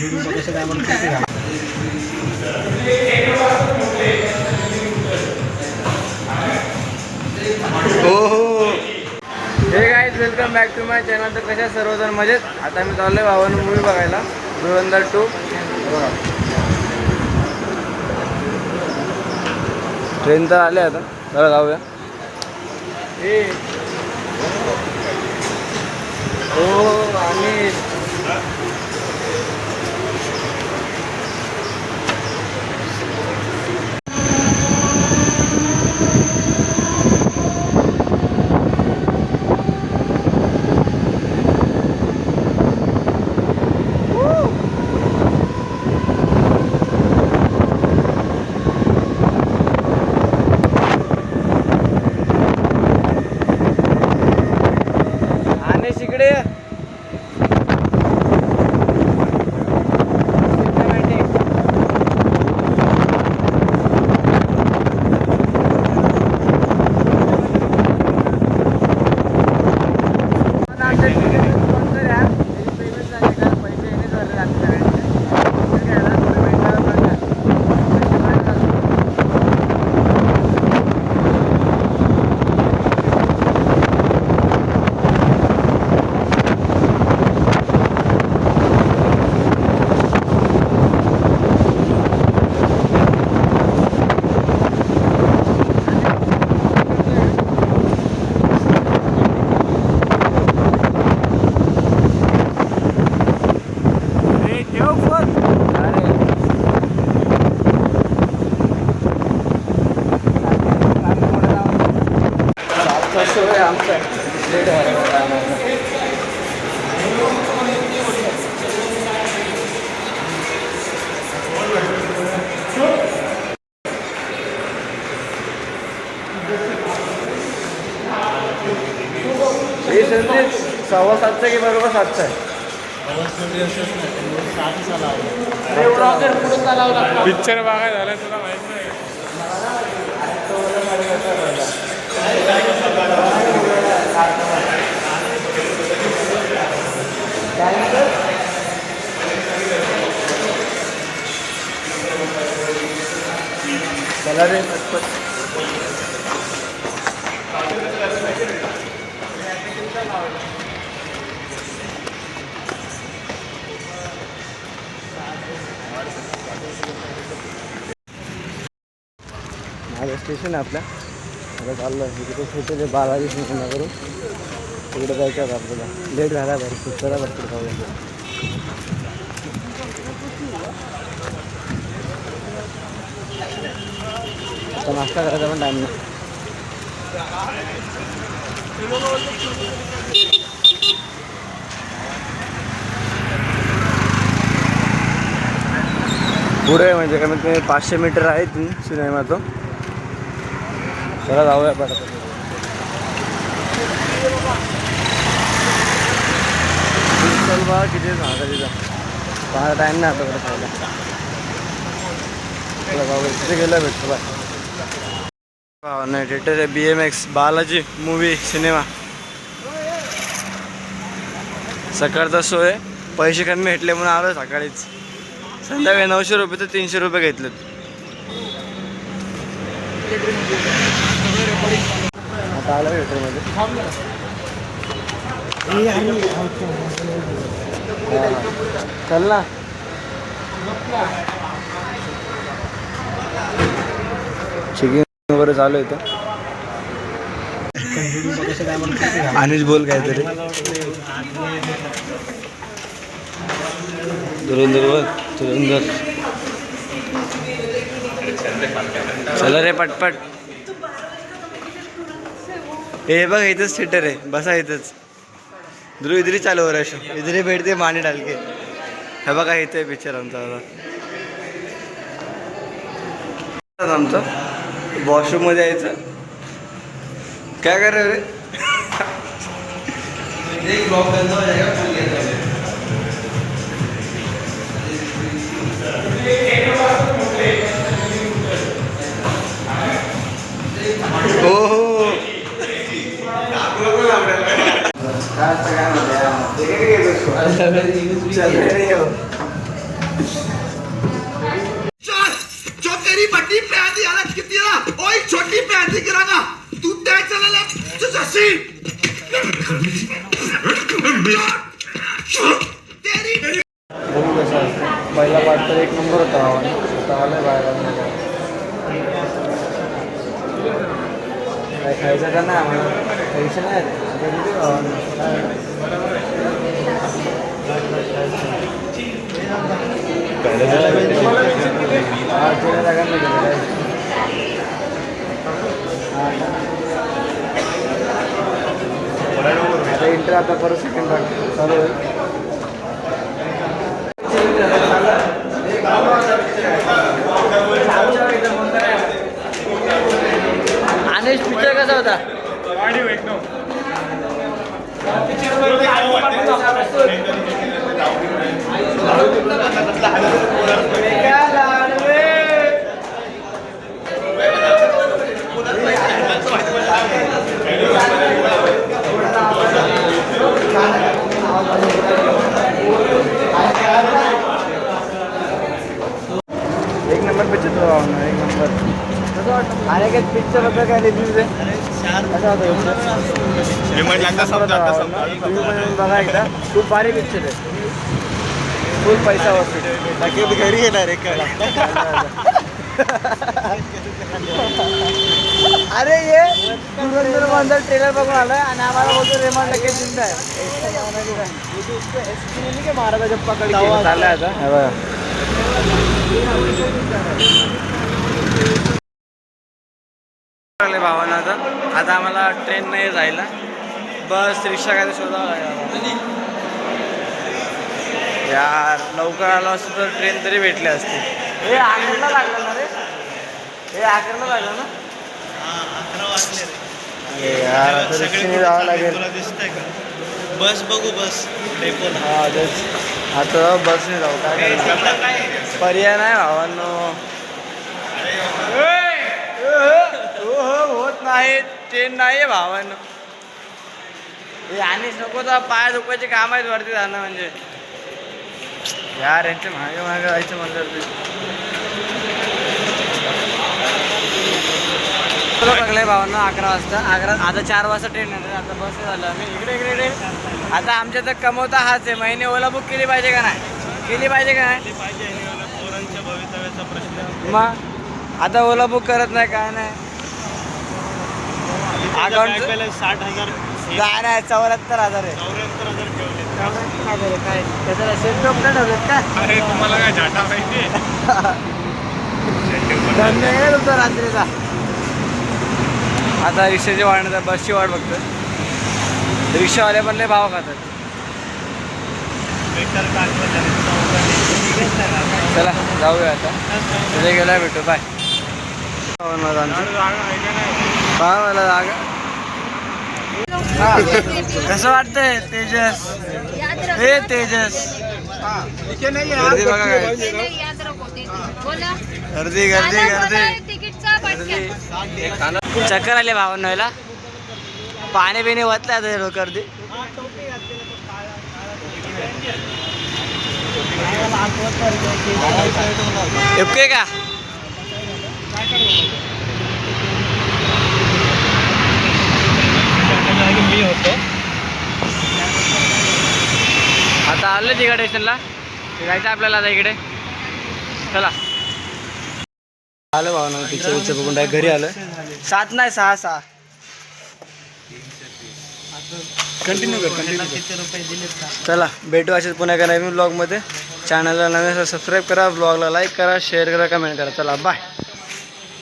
हो हो hey guys welcome back to my channel. तर कशा सर्वजण मजेत. आता मी चाललोय भावानं मूवी बघायला धुरंधर 2. ट्रेन तर आले आता, चला जाऊया. हो आणि इकडे सव्वा सातचं की बरोबर 7चं आहे. पिक्चर बघायला झालं तुला माहित नाही. चला रे पटपट. माझं स्टेशन आहे आपल्या. आता चाललं तिकडे छोटे बालाजी सिनेमा करून तिकडे जायचं आहे आपल्याला. लेट झाला भरपूर. चला भरपूर खाऊया. आता नाश्ता करायचा पण टाईम नाही. पुढे म्हणजे कमीत कमी 500 मीटर आहे सिनेमा तो. चला जाऊया पडत. चल बा किती झाला तिथं पाहा टाईम नाही आता खायला. चला जाऊया. तिथे गेलं भेटतो बाय. नाही थिएटर आहे BMX बालाजी मूवी सिनेमा. सकाळचा शो आहे. पैसे कमी भेटले म्हणून आलो सकाळीच. संध्याकाळी 900 रुपये तर 300 रुपये घेतलेत. आता आलं थिएटरमध्ये. चल ना. चेकिंग वगैरे चालू आहे इथं. आणिच बोल काहीतरी. धुरंधर चला रे पटपट. हे बघ इथंच थिएटर आहे. बसा इथंच. ध्रुव इधरी चालू हो रहा. इधरी बैठते माने डाल के. हे बघा इथे पिक्चर आमचा. आमचं वॉशरूम मध्ये यायचं. काय कर रे. हो हो काय असतं काय म्हणते. खायला वाटतं एक नंबर होता भावाने. आता आलं बाहेर काय खायचं का नाही आम्हाला टेन्शन नाही आता इंटर आता परत सेकंड पार्ट चालू आहे. अनेश पिक्चर कसा होता? एक नंबर पिक्चर तो एक नंबर. आणि काय पिक्चर बद्दल काय रिव्ह्यूज आहे? कसा होता बघा एकदा. खूप भारी पिक्चर आहे. फुल पैसा वसूल. बाकी घरी येणार आहे अरे ये धुरंधर बंदर ट्रेलर बघून आलाय आणि आम्हाला बोलतो रेमान लगेच जिंदा आहे. महाराजा पकड चाललाय आता भावांना. आता आम्हाला ट्रेन नाही जायला, बस रिक्षा काय शोधावं लागेल यार. लवकर आलो असतो तर ट्रेन तरी भेटली असते. हे आगरला लागलं ना रे, हे आगरला लागलं ना. अरे यार आता रिक्षाने जावं लागेल. बस बघू बस डेपो. हा तेच आता बसने जाऊ. काय पर्याय नाही भावांनो. होत नाही ट्रेन नाही आहे भावांनो. हे आणि नको तर पाय दुखायचे काम आहेत वरती जाणं म्हणजे यार. यांच्या मागे मागे जायचं म्हणलं लागलंय भावांना 11 वाजता. आता 4 वाजता ट्रेन आहे. आता बस झालं आम्ही इकडे इकडे इकडे. आता आमच्या तर कमवता हाच आहे. महिने ओला बुक केली पाहिजे का नाही? केली पाहिजे का नाही? पोरांच्या भवितव्याचा प्रश्न. मग आता ओला बुक करत नाही काय नाही. अकाउंट 60,000 काय नाही 74,000 आहे. 74,000 ठेवले. काय त्याच्याला सेट टॉप नाही ठेवलेत का? अरे तुम्हाला काय झाटा माहिती धन्य आहे तुमचा रात्रीचा. आता रिक्षाची वाढ बसची वाट बघतो. रिक्षावाले पण लय भाव खातात. चला जाऊया आता. तुझे गेला भेटू. बाय. मला जागा कसं वाटतंय तेजस? हे तेजस गर्दी बघा काय. गर्दी गर्दी गर्दी गर्दी. चक्कर आले भावांना. पाणी बिणी वाचलं आता गर्दी. ओके का? मी होतो आता आलं तिकडे स्टेशनला. जायचं आपल्याला आता इकडे. चला आलं भावना. पिक्चर पिक्चर बघून डायरेक्ट घरी आलं. 7 नाही 6 कंटिन्यू कर. किती रुपये दिलेत का? चला भेटू असेच पुन्हा एका नवीन ब्लॉगमध्ये. चॅनलला नवीन सबस्क्राईब करा, ब्लॉगला लाईक करा, शेअर करा, कमेंट करा. चला बाय.